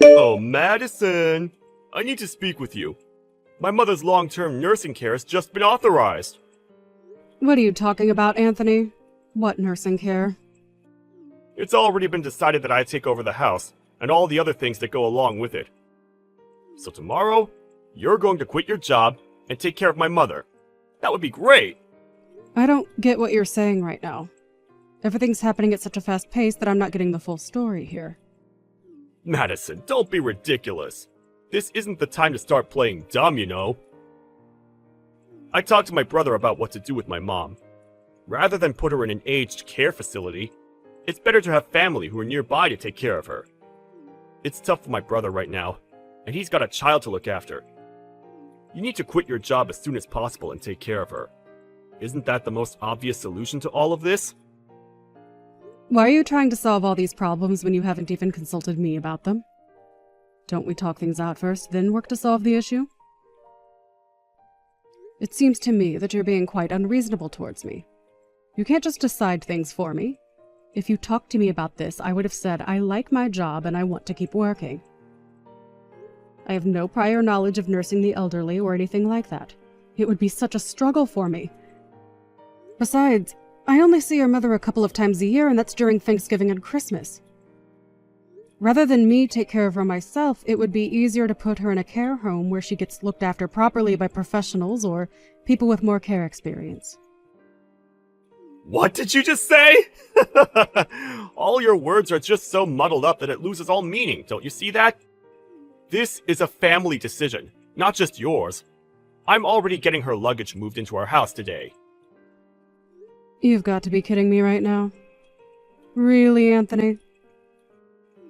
Oh, Madison! I need to speak with you. My mother's long-term nursing care has just been authorized. What are you talking about, Anthony? What nursing care? It's already been decided that I take over the house, and all the other things that go along with it. So tomorrow, you're going to quit your job and take care of my mother. That would be great! I don't get what you're saying right now. Everything's happening at such a fast pace that I'm not getting the full story here. Madison, don't be ridiculous. This isn't the time to start playing dumb, you know. I talked to my brother about what to do with my mom. Rather than put her in an aged care facility, it's better to have family who are nearby to take care of her. It's tough for my brother right now, and he's got a child to look after. You need to quit your job as soon as possible and take care of her. Isn't that the most obvious solution to all of this? Why are you trying to solve all these problems when you haven't even consulted me about them? Don't we talk things out first, then work to solve the issue? It seems to me that you're being quite unreasonable towards me. You can't just decide things for me. If you talked to me about this, I would have said I like my job and I want to keep working. I have no prior knowledge of nursing the elderly or anything like that. It would be such a struggle for me. Besides, I only see your mother a couple of times a year, and that's during Thanksgiving and Christmas. Rather than me take care of her myself, it would be easier to put her in a care home where she gets looked after properly by professionals or people with more care experience. What did you just say? All your words are just so muddled up that it loses all meaning, don't you see that? This is a family decision, not just yours. I'm already getting her luggage moved into our house today. You've got to be kidding me right now. Really, Anthony?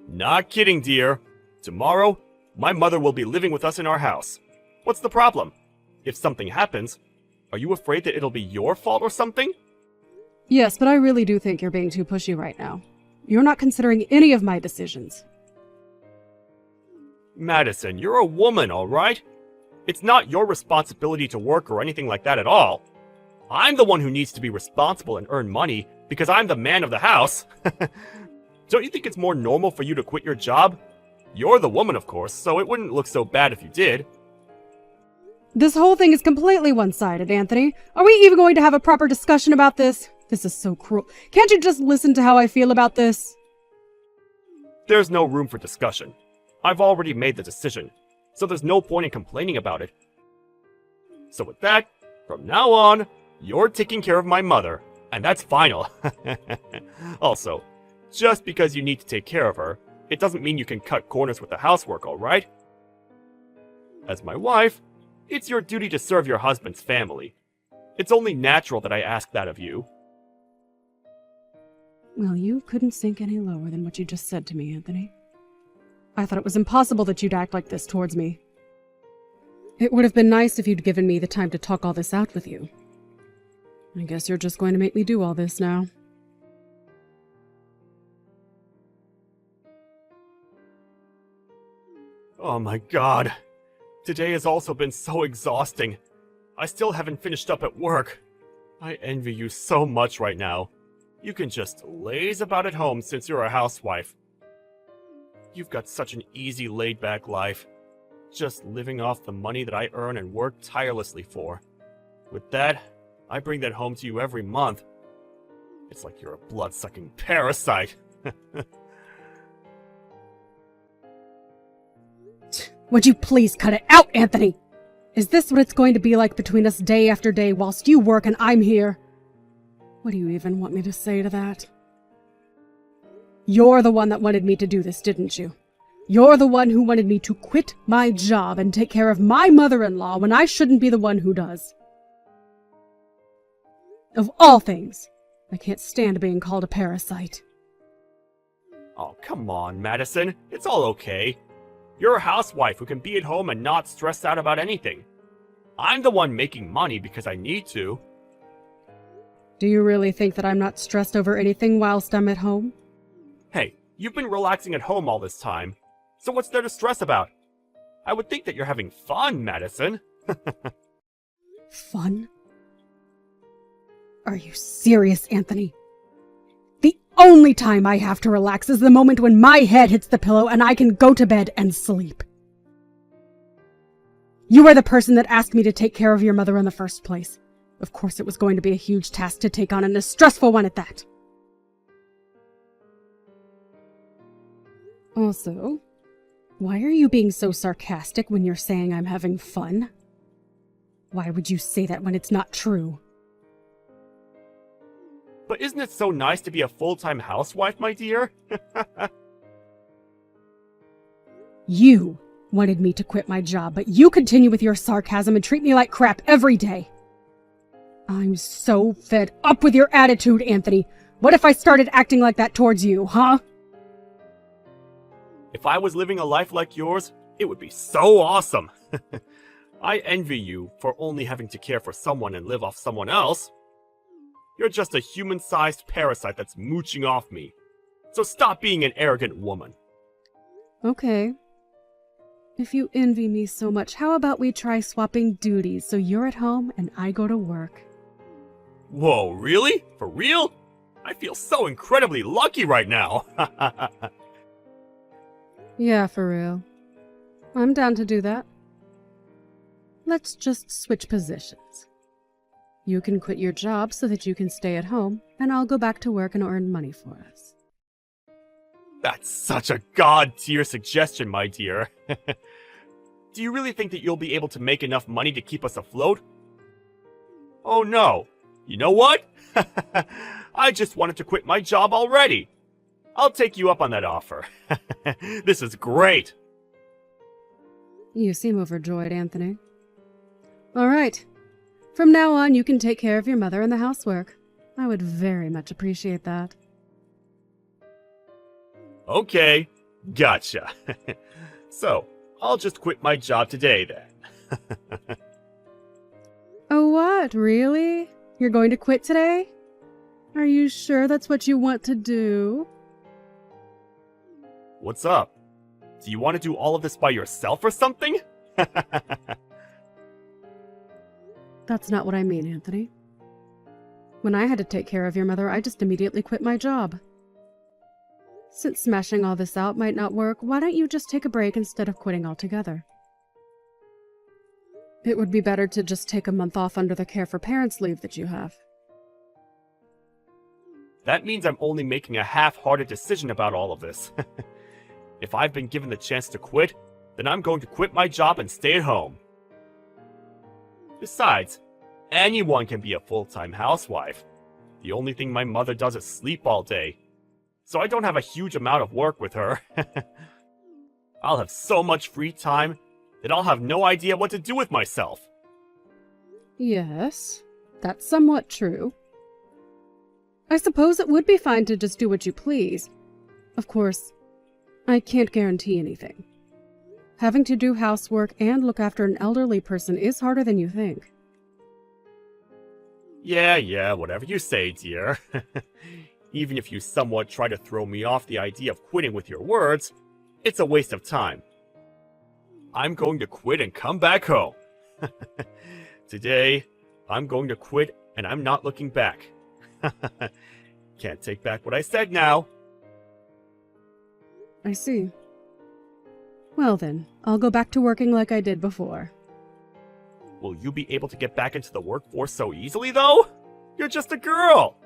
Not kidding, dear. Tomorrow, my mother will be living with us in our house. What's the problem? If something happens, are you afraid that it'll be your fault or something? Yes, but I really do think you're being too pushy right now. You're not considering any of my decisions. Madison, you're a woman, all right? It's not your responsibility to work or anything like that at all. I'm the one who needs to be responsible and earn money because I'm the man of the house. Don't you think it's more normal for you to quit your job? You're the woman, of course, so it wouldn't look so bad if you did. This whole thing is completely one-sided, Anthony. Are we even going to have a proper discussion about this? This is so cruel. Can't you just listen to how I feel about this? There's no room for discussion. I've already made the decision, so there's no point in complaining about it. So with that, from now on, you're taking care of my mother, and that's final. Also, just because you need to take care of her, it doesn't mean you can cut corners with the housework, alright? As my wife, it's your duty to serve your husband's family. It's only natural that I ask that of you. Well, you couldn't sink any lower than what you just said to me, Anthony. I thought it was impossible that you'd act like this towards me. It would have been nice if you'd given me the time to talk all this out with you. I guess you're just going to make me do all this now. Oh my god. Today has also been so exhausting. I still haven't finished up at work. I envy you so much right now. You can just laze about at home since you're a housewife. You've got such an easy, laid-back life. Just living off the money that I earn and work tirelessly for. With that, I bring that home to you every month. It's like you're a blood-sucking parasite. Would you please cut it out, Anthony? Is this what it's going to be like between us day after day whilst you work and I'm here? What do you even want me to say to that? You're the one that wanted me to do this, didn't you? You're the one who wanted me to quit my job and take care of my mother-in-law when I shouldn't be the one who does. Of all things, I can't stand being called a parasite. Oh, come on, Madison. It's all okay. You're a housewife who can be at home and not stress out about anything. I'm the one making money because I need to. Do you really think that I'm not stressed over anything whilst I'm at home? Hey, you've been relaxing at home all this time, so what's there to stress about? I would think that you're having fun, Madison. Fun? Are you serious, Anthony? The only time I have to relax is the moment when my head hits the pillow and I can go to bed and sleep. You are the person that asked me to take care of your mother in the first place. Of course it was going to be a huge task to take on and a stressful one at that. Also, why are you being so sarcastic when you're saying I'm having fun? Why would you say that when it's not true? But isn't it so nice to be a full-time housewife, my dear? You wanted me to quit my job, but you continue with your sarcasm and treat me like crap every day. I'm so fed up with your attitude, Anthony. What if I started acting like that towards you, huh? If I was living a life like yours, it would be so awesome. I envy you for only having to care for someone and live off someone else. You're just a human-sized parasite that's mooching off me. So stop being an arrogant woman. Okay. If you envy me so much, how about we try swapping duties so you're at home and I go to work? Whoa, really? For real? I feel so incredibly lucky right now. Yeah, for real. I'm down to do that. Let's just switch positions. You can quit your job so that you can stay at home, and I'll go back to work and earn money for us. That's such a god-tier suggestion, my dear. Do you really think that you'll be able to make enough money to keep us afloat? Oh no. You know what? I just wanted to quit my job already. I'll take you up on that offer. This is great. You seem overjoyed, Anthony. All right. From now on, you can take care of your mother and the housework. I would very much appreciate that. Okay, gotcha. So, I'll just quit my job today then. Oh, what? Really? You're going to quit today? Are you sure that's what you want to do? What's up? Do you want to do all of this by yourself or something? That's not what I mean, Anthony. When I had to take care of your mother, I just immediately quit my job. Since smashing all this out might not work, why don't you just take a break instead of quitting altogether? It would be better to just take a month off under the care for parents leave that you have. That means I'm only making a half-hearted decision about all of this. If I've been given the chance to quit, then I'm going to quit my job and stay at home. Besides, anyone can be a full-time housewife. The only thing my mother does is sleep all day, so I don't have a huge amount of work with her. I'll have so much free time that I'll have no idea what to do with myself. Yes, that's somewhat true. I suppose it would be fine to just do what you please. Of course, I can't guarantee anything. Having to do housework and look after an elderly person is harder than you think. Yeah, whatever you say, dear. Even if you somewhat try to throw me off the idea of quitting with your words, it's a waste of time. I'm going to quit and come back home. Today, I'm going to quit and I'm not looking back. Can't take back what I said now. I see. Well then, I'll go back to working like I did before. Will you be able to get back into the workforce so easily, though? You're just a girl!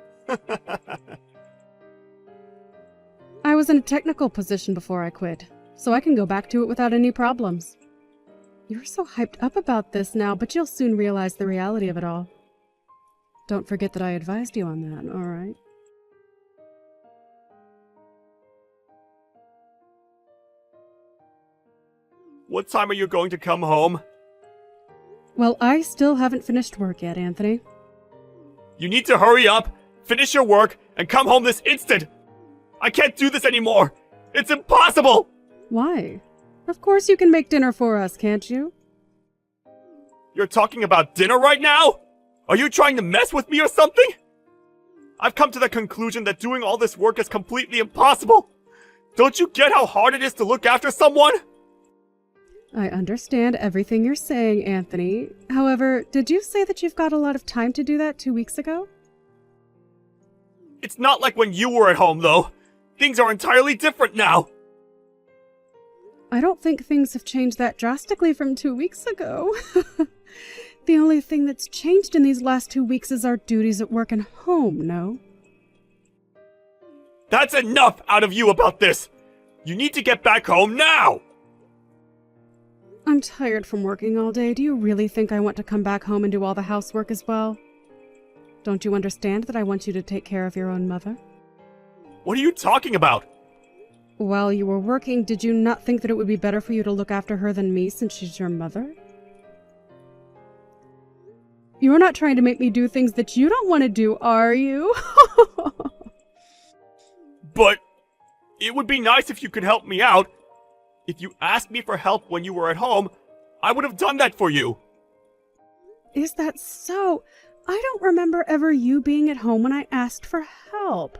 I was in a technical position before I quit, so I can go back to it without any problems. You're so hyped up about this now, but you'll soon realize the reality of it all. Don't forget that I advised you on that, alright? What time are you going to come home? Well, I still haven't finished work yet, Anthony. You need to hurry up, finish your work, and come home this instant! I can't do this anymore! It's impossible! Why? Of course you can make dinner for us, can't you? You're talking about dinner right now? Are you trying to mess with me or something? I've come to the conclusion that doing all this work is completely impossible! Don't you get how hard it is to look after someone? I understand everything you're saying, Anthony. However, did you say that you've got a lot of time to do that 2 weeks ago? It's not like when you were at home, though. Things are entirely different now. I don't think things have changed that drastically from 2 weeks ago. The only thing that's changed in these last 2 weeks is our duties at work and home, no? That's enough out of you about this! You need to get back home now! I'm tired from working all day. Do you really think I want to come back home and do all the housework as well? Don't you understand that I want you to take care of your own mother? What are you talking about? While you were working, did you not think that it would be better for you to look after her than me since she's your mother? You're not trying to make me do things that you don't want to do, are you? But it would be nice if you could help me out. If you asked me for help when you were at home, I would have done that for you. Is that so? I don't remember ever you being at home when I asked for help.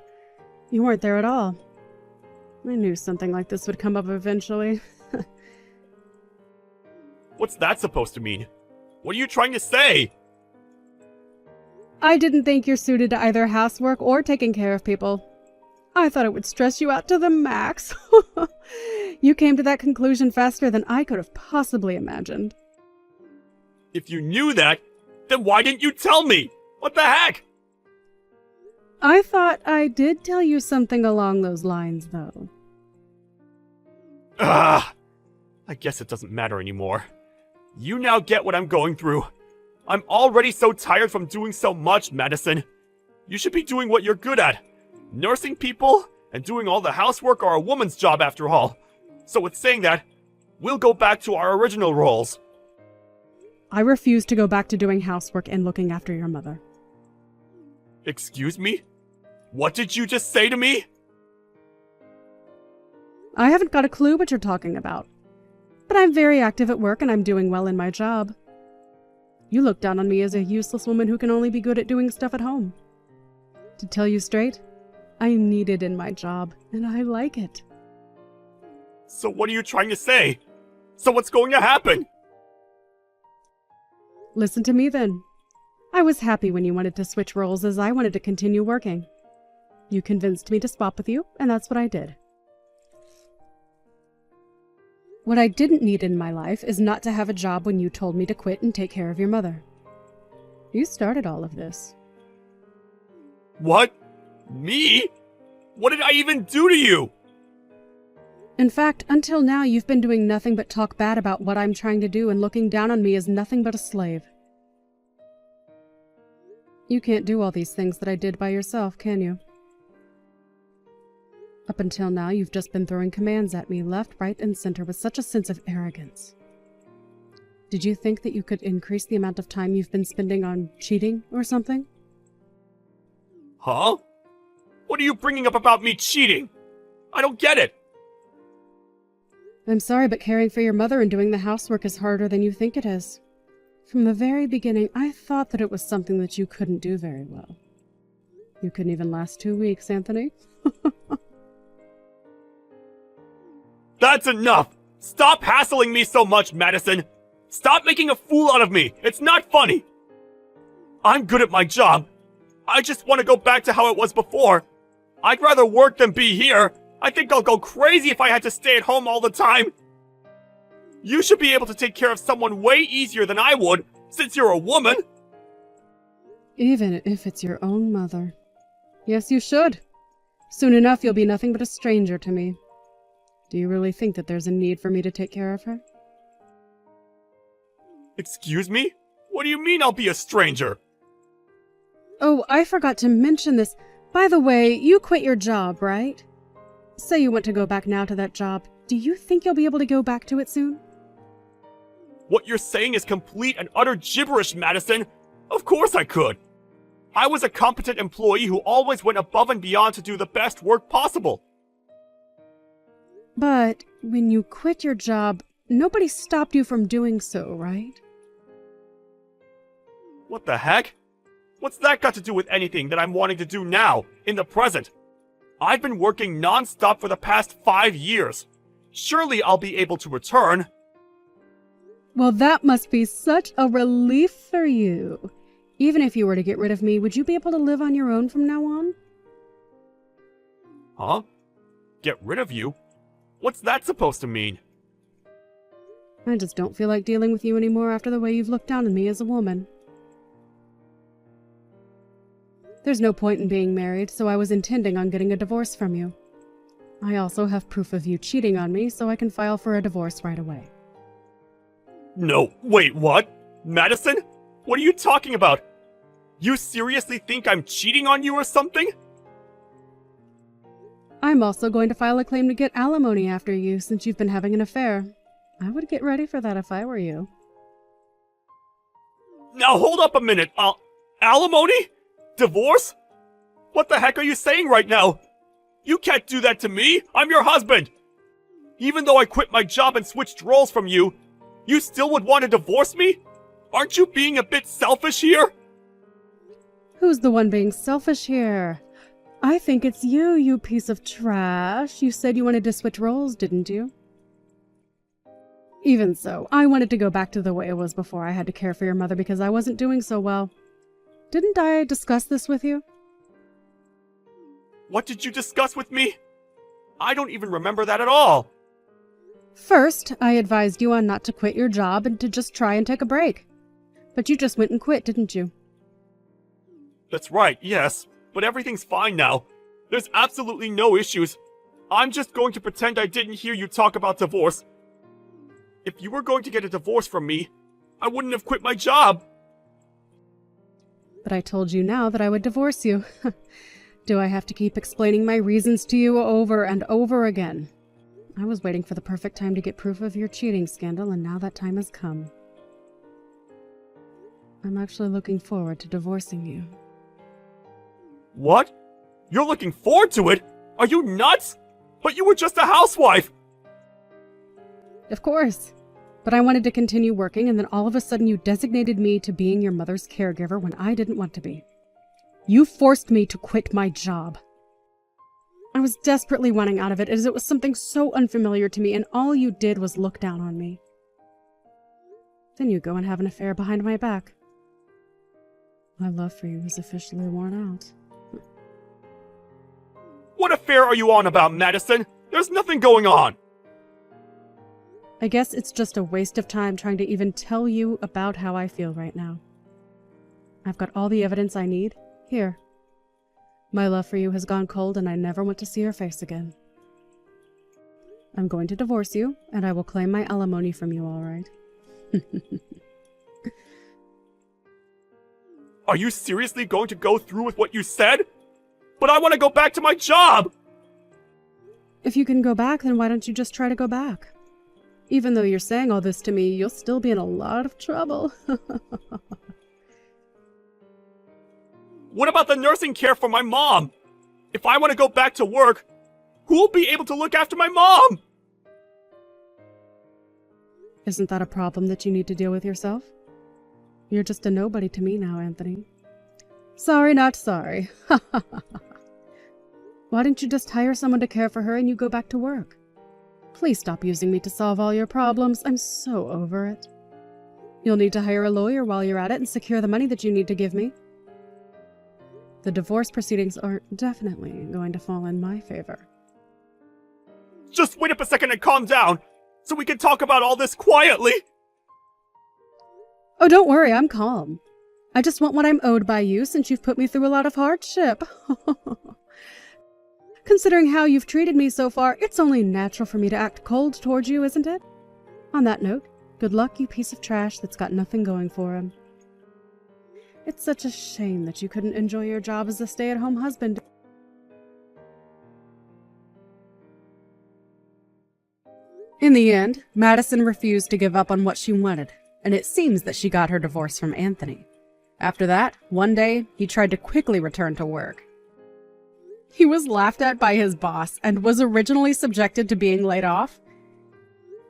You weren't there at all. I knew something like this would come up eventually. What's that supposed to mean? What are you trying to say? I didn't think you're suited to either housework or taking care of people. I thought it would stress you out to the max. You came to that conclusion faster than I could have possibly imagined. If you knew that, then why didn't you tell me? What the heck? I thought I did tell you something along those lines, though. I guess it doesn't matter anymore. You now get what I'm going through. I'm already so tired from doing so much, Madison. You should be doing what you're good at. Nursing people and doing all the housework are a woman's job after all. So with saying that, we'll go back to our original roles. I refuse to go back to doing housework and looking after your mother. Excuse me? What did you just say to me? I haven't got a clue what you're talking about. But I'm very active at work and I'm doing well in my job. You look down on me as a useless woman who can only be good at doing stuff at home. To tell you straight, I'm needed in my job, and I like it. So what are you trying to say? So what's going to happen? Listen to me then. I was happy when you wanted to switch roles as I wanted to continue working. You convinced me to swap with you, and that's what I did. What I didn't need in my life is not to have a job when you told me to quit and take care of your mother. You started all of this. What? Me? What did I even do to you? In fact, until now you've been doing nothing but talk bad about what I'm trying to do and looking down on me as nothing but a slave. You can't do all these things that I did by yourself, can you? Up until now, you've just been throwing commands at me left, right, and center with such a sense of arrogance. Did you think that you could increase the amount of time you've been spending on cheating or something? Huh? What are you bringing up about me cheating? I don't get it. I'm sorry, but caring for your mother and doing the housework is harder than you think it is. From the very beginning, I thought that it was something that you couldn't do very well. You couldn't even last 2 weeks, Anthony. That's enough! Stop hassling me so much, Madison! Stop making a fool out of me! It's not funny! I'm good at my job. I just want to go back to how it was before. I'd rather work than be here. I think I'll go crazy if I had to stay at home all the time. You should be able to take care of someone way easier than I would, since you're a woman. Even if it's your own mother. Yes, you should. Soon enough, you'll be nothing but a stranger to me. Do you really think that there's a need for me to take care of her? Excuse me? What do you mean I'll be a stranger? Oh, I forgot to mention this. By the way, you quit your job, right? Say you want to go back now to that job. Do you think you'll be able to go back to it soon? What you're saying is complete and utter gibberish, Madison. Of course I could. I was a competent employee who always went above and beyond to do the best work possible. But when you quit your job, nobody stopped you from doing so, right? What the heck? What's that got to do with anything that I'm wanting to do now, in the present? I've been working non-stop for the past 5 years. Surely I'll be able to return. Well, that must be such a relief for you. Even if you were to get rid of me, would you be able to live on your own from now on? Huh? Get rid of you? What's that supposed to mean? I just don't feel like dealing with you anymore after the way you've looked down on me as a woman. There's no point in being married, so I was intending on getting a divorce from you. I also have proof of you cheating on me, so I can file for a divorce right away. No, wait, what? Madison? What are you talking about? You seriously think I'm cheating on you or something? I'm also going to file a claim to get alimony after you, since you've been having an affair. I would get ready for that if I were you. Now hold up a minute. Alimony? Divorce? What the heck are you saying right now? You can't do that to me. I'm your husband. Even though I quit my job and switched roles from you, you still would want to divorce me? Aren't you being a bit selfish here? Who's the one being selfish here? I think it's you, you piece of trash. You said you wanted to switch roles, didn't you? Even so, I wanted to go back to the way it was before I had to care for your mother because I wasn't doing so well. Didn't I discuss this with you? What did you discuss with me? I don't even remember that at all. First, I advised you on not to quit your job and to just try and take a break. But you just went and quit, didn't you? That's right, yes. But everything's fine now. There's absolutely no issues. I'm just going to pretend I didn't hear you talk about divorce. If you were going to get a divorce from me, I wouldn't have quit my job. But I told you now that I would divorce you. Do I have to keep explaining my reasons to you over and over again? I was waiting for the perfect time to get proof of your cheating scandal, and now that time has come. I'm actually looking forward to divorcing you. What? You're looking forward to it? Are you nuts? But you were just a housewife! Of course. But I wanted to continue working, and then all of a sudden you designated me to being your mother's caregiver when I didn't want to be. You forced me to quit my job. I was desperately wanting out of it, as it was something so unfamiliar to me, and all you did was look down on me. Then you go and have an affair behind my back. My love for you is officially worn out. What affair are you on about, Madison? There's nothing going on! I guess it's just a waste of time trying to even tell you about how I feel right now. I've got all the evidence I need. Here. My love for you has gone cold and I never want to see your face again. I'm going to divorce you, and I will claim my alimony from you, all right? Are you seriously going to go through with what you said? But I want to go back to my job! If you can go back, then why don't you just try to go back? Even though you're saying all this to me, you'll still be in a lot of trouble. What about the nursing care for my mom? If I want to go back to work, who will be able to look after my mom? Isn't that a problem that you need to deal with yourself? You're just a nobody to me now, Anthony. Sorry, not sorry. Why don't you just hire someone to care for her and you go back to work? Please stop using me to solve all your problems. I'm so over it. You'll need to hire a lawyer while you're at it and secure the money that you need to give me. The divorce proceedings are definitely going to fall in my favor. Just wait up a second and calm down, so we can talk about all this quietly! Oh, don't worry, I'm calm. I just want what I'm owed by you since you've put me through a lot of hardship. Considering how you've treated me so far, it's only natural for me to act cold towards you, isn't it? On that note, good luck, you piece of trash that's got nothing going for him. It's such a shame that you couldn't enjoy your job as a stay-at-home husband. In the end, Madison refused to give up on what she wanted, and it seems that she got her divorce from Anthony. After that, one day, he tried to quickly return to work. He was laughed at by his boss and was originally subjected to being laid off.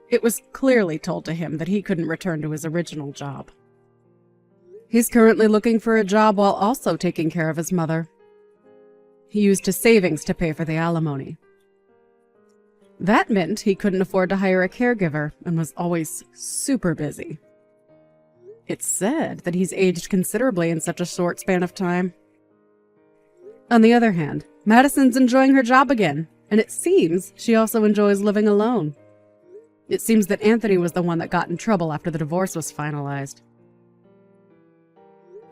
It was clearly told to him that he couldn't return to his original job. He's currently looking for a job while also taking care of his mother. He used his savings to pay for the alimony. That meant he couldn't afford to hire a caregiver and was always super busy. It's said that he's aged considerably in such a short span of time. On the other hand, Madison's enjoying her job again, and it seems she also enjoys living alone. It seems that Anthony was the one that got in trouble after the divorce was finalized.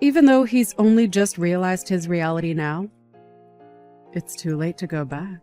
Even though he's only just realized his reality now, it's too late to go back.